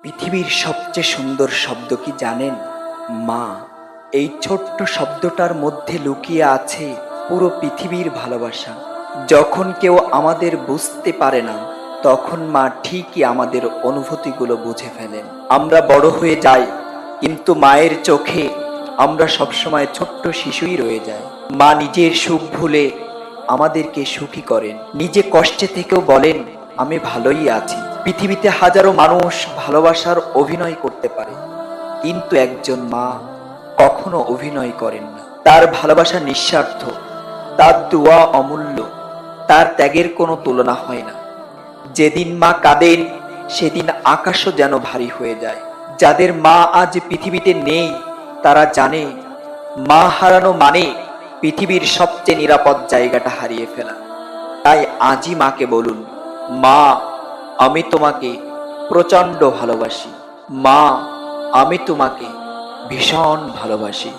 পৃথিবীর সবচেয়ে সুন্দর শব্দ কি জানেন? মা। এই ছোট্ট শব্দটার মধ্যে লুকিয়ে আছে পুরো পৃথিবীর ভালোবাসা। যখন কেউ আমাদের বুঝতে পারে না, তখন মা ঠিকই আমাদের অনুভূতিগুলো বুঝে ফেলেন। আমরা বড় হয়ে যাই, কিন্তু মায়ের চোখে আমরা সবসময় ছোট্ট শিশুই রয়ে যাই। মা নিজের সুখ ভুলে আমাদেরকে সুখী করেন, নিজে কষ্টে থেকেও বলেন আমি ভালোই আছি। পৃথিবীতে হাজারো মানুষ ভালোবাসার অভিনয় করতে পারে, কিন্তু একজন মা কখনো অভিনয় করেন না। তার ভালোবাসা নিঃস্বার্থ, তার দোয়া অমূল্য, তার ত্যাগের কোনো তুলনা হয় না। যেদিন মা কাঁদেন, সেদিন আকাশও যেন ভারী হয়ে যায়। যাদের মা আজ পৃথিবীতে নেই, তারা জানে মা হারানো মানে পৃথিবীর সবচেয়ে নিরাপদ জায়গাটা হারিয়ে ফেলা। তাই আজই মাকে বলুন, মা আমি তোমাকে প্রচন্ড ভালোবাসি। মা আমি তোমাকে ভীষণ ভালোবাসি।